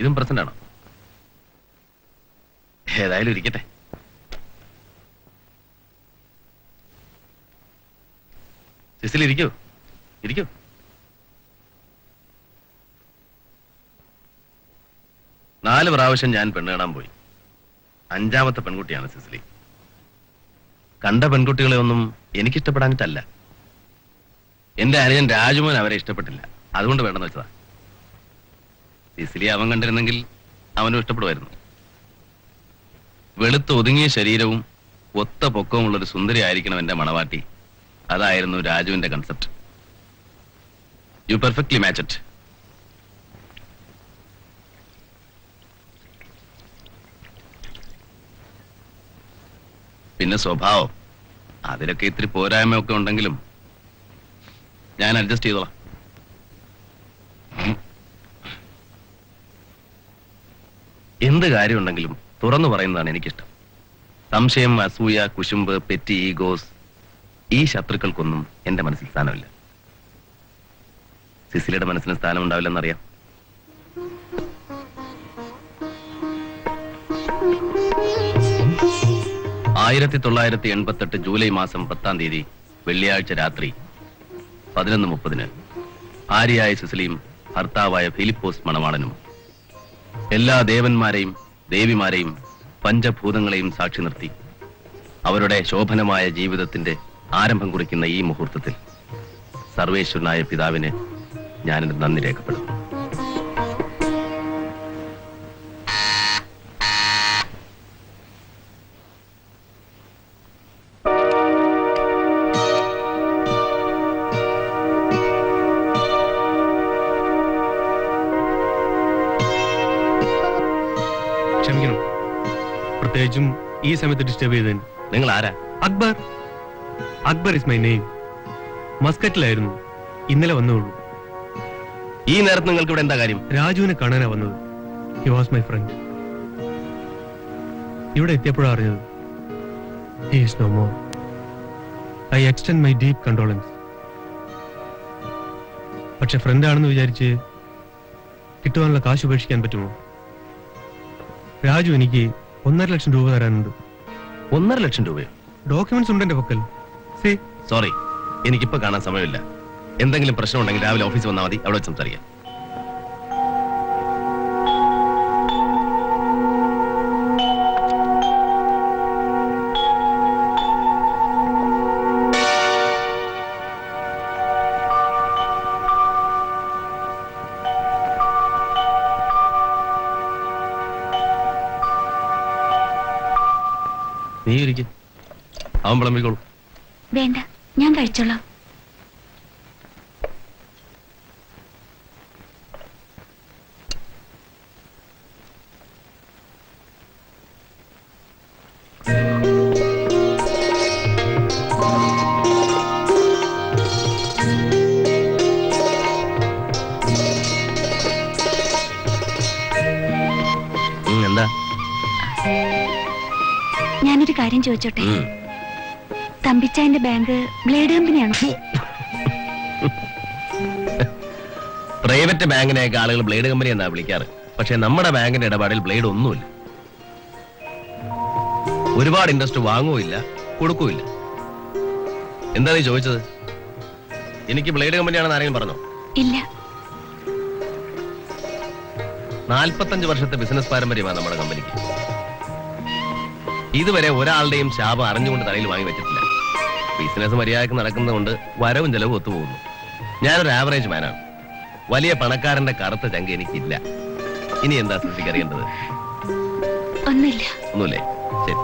ഇതും പ്രസന്റ് ആണോ? ഏതായാലും ഇരിക്കട്ടെ. സിസിൽ ഇരിക്കൂ, ഇരിക്കൂ. നാല് പ്രാവശ്യം ഞാൻ പെണ്ണ് കാണാൻ പോയി. അഞ്ചാമത്തെ പെൺകുട്ടിയാണ് സിസിലി. കണ്ട പെൺകുട്ടികളെ ഒന്നും എനിക്കിഷ്ടപ്പെടാനിട്ടല്ല. എന്റെ അനുജൻ രാജുമോൻ അവരെ ഇഷ്ടപ്പെട്ടില്ല, അതുകൊണ്ട് വേണ്ടെന്ന് വെച്ചതാ. സിസിലി അവൻ കണ്ടിരുന്നെങ്കിൽ അവനും ഇഷ്ടപ്പെടുമായിരുന്നു. വെളുത്ത് ഒതുങ്ങിയ ശരീരവും ഒത്ത പൊക്കവുമുള്ളൊരു സുന്ദരി ആയിരിക്കണം എന്റെ മണവാട്ടി. അതായിരുന്നു രാജുവിന്റെ concept. You perfectly match it. പിന്നെ സ്വഭാവം, അതിലൊക്കെ ഇത്തിരി പോരായ്മയൊക്കെ ഉണ്ടെങ്കിലും ഞാൻ അഡ്ജസ്റ്റ് ചെയ്തോളാം. എന്ത് കാര്യമുണ്ടെങ്കിലും തുറന്നു പറയുന്നതാണ് എനിക്കിഷ്ടം. സംശയം, അസൂയ, കുശുമ്പ്, പെറ്റി ഈഗോസ്, ഈ ശത്രുക്കൾക്കൊന്നും എന്റെ മനസ്സിൽ സ്ഥാനമില്ല. സിസിലിയുടെ മനസ്സിന് സ്ഥാനം ഉണ്ടാവില്ലെന്നറിയാം. ആയിരത്തി 1988 ജൂലൈ മാസം 10-ാം തീയതി വെള്ളിയാഴ്ച രാത്രി 11:30 ആര്യയായ സിസിലിയും ഭർത്താവായ ഫിലിപ്പോസ് മണവാളനും എല്ലാ ദേവന്മാരെയും ദേവിമാരെയും പഞ്ചഭൂതങ്ങളെയും സാക്ഷി നിർത്തി അവരുടെ ശോഭനമായ ജീവിതത്തിന്റെ ആരംഭം കുറിക്കുന്ന ഈ മുഹൂർത്തത്തിൽ സർവേശ്വരനായ പിതാവിന് ഞാനെന്റെ നന്ദി രേഖപ്പെടുത്തുന്നു. ക്ഷമിക്കണം, പ്രത്യേകിച്ചും ഈ സമയത്ത് ഡിസ്റ്റർബ് ചെയ്തതിന്. നിങ്ങൾ ആരാ? Akbar. Akbar is my name. മസ്കറ്റിലായിരുന്നു, ഇന്നലെ വന്നുള്ളൂ. ഈ നേരത്ത് നിങ്ങൾക്ക് ഇവിടെ എന്താ കാര്യം? രാജുവിനെ കാണാനാ വന്നത്. He was my friend. ഇവിടെ എത്തിയപ്പോഴാണ് അറിഞ്ഞത് he is no more. I extend my deep condolences. പക്ഷെ ഫ്രണ്ട് ആണെന്ന് വിചാരിച്ച് കിട്ടുവാനുള്ള കാശ് ഉപേക്ഷിക്കാൻ പറ്റുമോ? രാജു എനിക്ക് 1.5 ലക്ഷം രൂപ തരാനുണ്ട്. 1.5 ലക്ഷം രൂപയോ? ഡോക്യുമെന്റ്സ് ഉണ്ട് എന്റെ പക്കൽ. സോറി, എനിക്കിപ്പോ കാണാൻ സമയമില്ല. എന്തെങ്കിലും പ്രശ്നം ഉണ്ടെങ്കിൽ രാവിലെ ഓഫീസിൽ വന്നാൽ മതി, അവിടെ വെച്ച് സംസാരിക്കാം. നീ ഇരിക്കും, അവൻ വിളമ്പിക്കോളൂ. വേണ്ട, ഞാൻ കഴിച്ചോളാം. എന്താ? ഞാനൊരു കാര്യം ചോദിച്ചോട്ടെ? തമ്പിച്ചായന്റെ ബാങ്ക് ബ്ലേഡ് കമ്പനിയാണോ? പ്രൈവറ്റ് ബാങ്കിനെയൊക്കെ ആളുകൾ ബ്ലേഡ് കമ്പനി എന്നാ വിളിക്കാറ്. പക്ഷെ നമ്മുടെ ബാങ്കിന്റെ ഇടപാടിൽ ബ്ലേഡ് ഒന്നുമില്ല. ഒരുപാട് ഇൻട്രസ്റ്റ് വാങ്ങുമില്ല, കൊടുക്കുമില്ല. എന്താ നീ ചോദിച്ചത്? എനിക്ക് ബ്ലേഡ് കമ്പനിയാണെന്ന് ആരെങ്കിലും പറഞ്ഞോ? ഇല്ല. 45 വർഷത്തെ ബിസിനസ് പാരമ്പര്യമാണ് നമ്മുടെ കമ്പനിക്ക്. ഇതുവരെ ഒരാളുടെയും ശാപം അറിഞ്ഞുകൊണ്ട് തലയിൽ വാങ്ങി വെച്ചിട്ടില്ല. ബിസിനസ് മര്യാദക്ക് നടക്കുന്നതുകൊണ്ട് വരവും ചെലവും ഒത്തുപോകുന്നു. ഞാനൊരു ആവറേജ് മാനാണ്. വലിയ പണക്കാരന്റെ കറുത്ത ചങ്ക എനിക്കില്ല. ഇനി എന്താ സ്ഥിതിക്ക് അറിയേണ്ടത്? ഒന്നുമില്ല. ഒന്നുമില്ലേ? ശരി.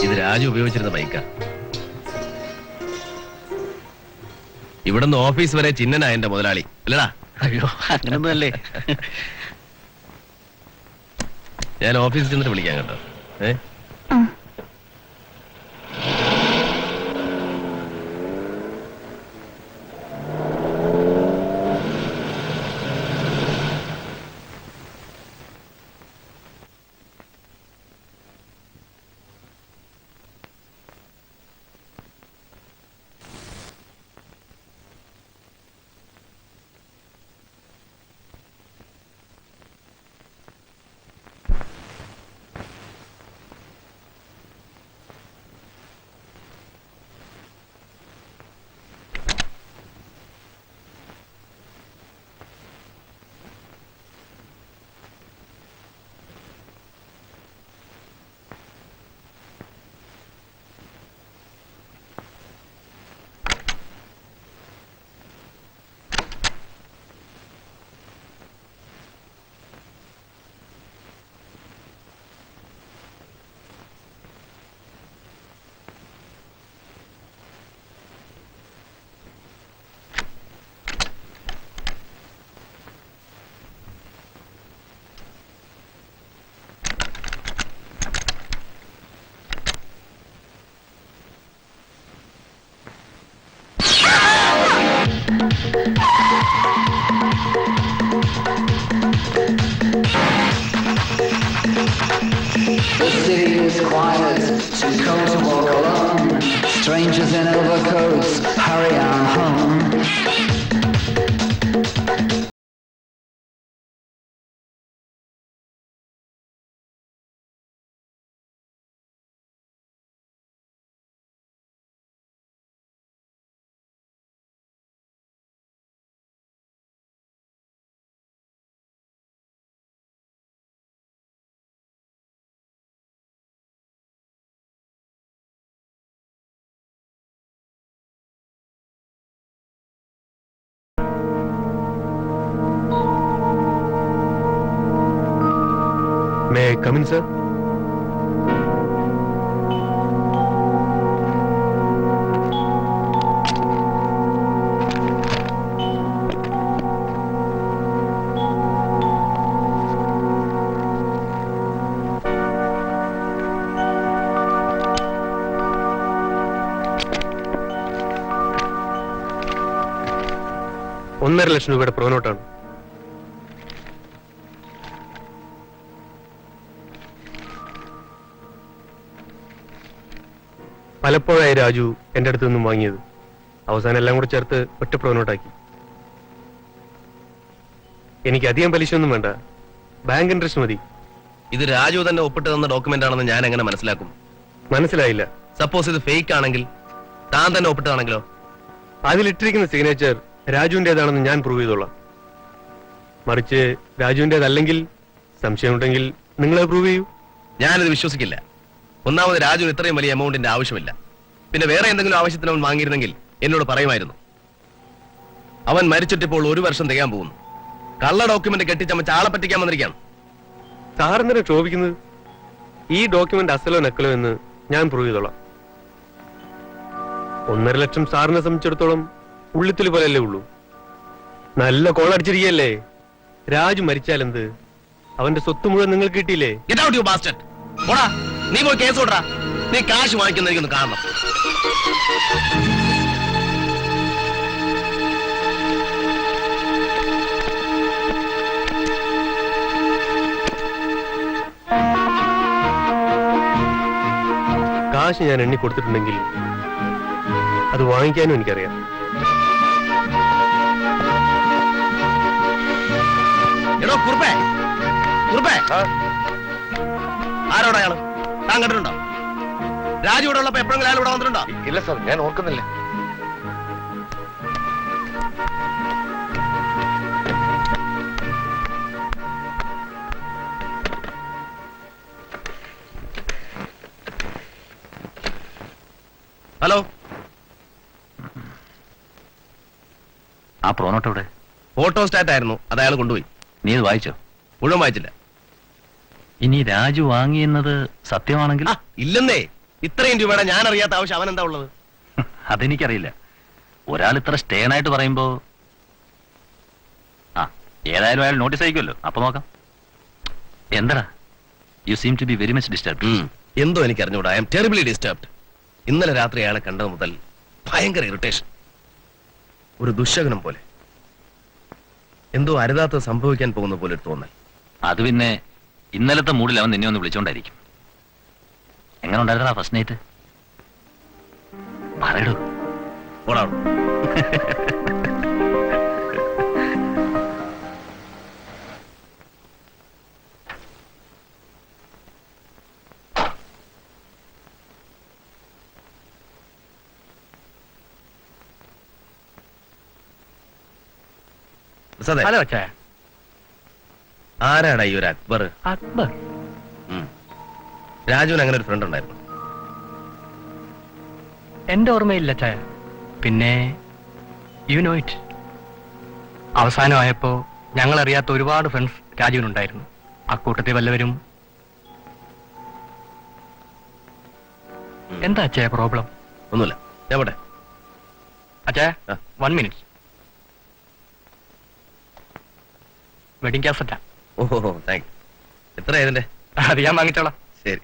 ഇത് രാജു ഉപയോഗിച്ചിരുന്ന ബൈക്കാ. ഇവിടുന്ന് ഓഫീസ് വരെ ചിന്നനായ എന്റെ മുതലാളി അല്ലടാ. അയ്യോ, അങ്ങനൊന്നുമല്ലേ. ഞാൻ ഓഫീസിൽ ചെന്നിട്ട് വിളിക്കാം കേട്ടോ. The city is quiet, too cold to walk alone. Strangers in overcoats, hurry on home. May come in sir? ₹1,50,000 പ്രോനോട്ടാണ്. പലപ്പോഴായി രാജു എന്റെ അടുത്ത് നിന്നും വാങ്ങിയത്. അവസാനം എല്ലാം കൂടെ ചേർത്ത് ഒറ്റ പ്രോനോട്ടാക്കി. എനിക്ക് അധികം പലിശ ഒന്നും വേണ്ട, ബാങ്ക് ഇൻട്രസ്റ്റ് മതി. ഇത് രാജു തന്നെ ഒപ്പിട്ട് തന്ന ഡോക്യുമെന്റ് ആണെന്ന് ഞാൻ എങ്ങനെ മനസ്സിലാക്കും? മനസ്സിലായില്ല. സപ്പോസ് ഇത് ഫേക്ക് ആണെങ്കിൽ താൻ തന്നെ ഒപ്പിട്ടതാണെങ്കിലോ? അതിലിട്ടിരിക്കുന്ന സിഗ്നേച്ചർ രാജുവിൻ്റെതാണെന്ന് ഞാൻ പ്രൂവ് ചെയ്തോളാം. മറിച്ച് രാജുവിൻ്റെതല്ലെങ്കിൽ സംശയമുണ്ടെങ്കിൽ നിങ്ങളെ പ്രൂവ് ചെയ്യൂ. ഞാനിത് വിശ്വസിക്കില്ല. ഒന്നാമത് രാജുവിന് ഇത്രയും വലിയ എമൗണ്ടിന്റെ ആവശ്യമില്ല. പിന്നെ വേറെ എന്തെങ്കിലും ആവശ്യത്തിന് അവൻ വാങ്ങിയിരുന്നെങ്കിൽ എന്നോട് പറയുമായിരുന്നു. അവൻ മരിച്ചിട്ടിപ്പോൾ 1 വർഷം തികയാൻ പോകുന്നു. കള്ള ഡോക്യുമെന്റ് കെട്ടിച്ചമ്മ ആളെ പറ്റിക്കാൻ വന്നിരിക്കുകയാണ്. സാറെന്തിനാ ക്ഷോഭിക്കുന്നത്? ഈ ഡോക്യുമെന്റ് അസലോ നക്കലോ എന്ന് ഞാൻ പ്രൂവ് ചെയ്തോളാം. 1,50,000 സാറിനെ സംബന്ധിച്ചിടത്തോളം ഉള്ളിത്തുലി പോലെയല്ലേ ഉള്ളൂ. നല്ല കോളടിച്ചിരിക്കല്ലേ. രാജു മരിച്ചാൽ എന്ത്? അവന്റെ സ്വത്ത് മുഴുവൻ നിങ്ങൾക്ക് കിട്ടിയില്ലേ? Get out, you bastard. പോടാ, നീ പോയി കേസ് കൊടുടാ. നീ കാശ് വാങ്ങിക്കുന്ന എനിക്കൊന്ന് കാണണം. കാശ് ഞാൻ എണ്ണി കൊടുത്തിട്ടുണ്ടെങ്കിൽ അത് വാങ്ങിക്കാനും എനിക്കറിയാം. എടോ കുറുപ്പേ, കുറുപ്പേ, ആരോടാ അയാള്? താൻ കണ്ടിട്ടുണ്ടോ? രാജു ഇവിടെ ഉള്ളപ്പോ എപ്പോഴെങ്കിലും അയാൾ ഇവിടെ വന്നിട്ടുണ്ടോ? ഇല്ല സാർ, ഞാൻ ഓർക്കുന്നില്ല. ഹലോ, ആ പ്രോനോട്ട് എവിടെ? ഫോട്ടോ സ്റ്റാറ്റ് ആയിരുന്നു, അത് അയാൾ കൊണ്ടുപോയി. നീ ഇത് വായിച്ചോ? മുഴുവൻ വായിച്ചില്ല. ഇനി രാജു വാങ്ങിയെന്നത് സത്യമാണെങ്കിൽ? ഇല്ലെന്നേ. ഇത്രയും രൂപയുടെ ഞാൻ അറിയാത്ത ആവശ്യം അവൻ എന്താ ഉള്ളത്? അതെനിക്കറിയില്ല. ഒരാൾ ഇത്ര സ്റ്റേണായിട്ട് പറയുമ്പോ ഏതായാലും അയാൾ നോട്ടീസ് അയക്കുമല്ലോ, അപ്പൊ നോക്കാം. എന്താ? You seem to be very much disturbed. എന്തോ എനിക്ക് അറിഞ്ഞൂടാ. I am terribly disturbed. ഇന്നലെ രാത്രി അയാളെ കണ്ടത് മുതൽ ഭയങ്കര ഇറിറ്റേഷൻ. ഒരു ദുശ്ശകനം പോലെ, എന്തോ അരുതാത്ത സംഭവിക്കാൻ പോകുന്ന പോലെ ഒരു തോന്നൽ. അത് പിന്നെ ഇന്നലത്തെ മൂഡിൽ അവൻ നിന്നെ ഒന്ന് വിളിച്ചോണ്ടായിരിക്കും. എങ്ങനെ ഉണ്ടായിരുന്നാ ഫസ്റ്റ് നൈറ്റ്? പറയടൂ. ഓടാവും. ഹലോ അച്ഛാ. ആരാടാ ഈ ഒരു അക്ബർ? അക്ബർ? രാജുവിന് അങ്ങനെ ഒരു ഫ്രണ്ട് ഉണ്ടായിരുന്നു? എന്റെ ഓർമ്മയില്ല അച്ഛാ. പിന്നെ യു നോ ഇറ്റ്. അവസാനമായപ്പോ ഞങ്ങൾ അറിയാത്ത ഒരുപാട് ഫ്രണ്ട്സ് രാജുവിനുണ്ടായിരുന്നു. അക്കൂട്ടത്തിൽ വല്ലവരും. എന്താ അച്ഛാ പ്രോബ്ലം? ഒന്നുമില്ല, ഞാൻ പോട്ടെ. അച്ഛാ 1 മിനിറ്റ്. വെഡിങ് കാസറ്റാ. ഓഹോ, താങ്ക് യു. എത്ര ഇതിന്റെ? അത് ഞാൻ വാങ്ങിച്ചോളാം. ശരി.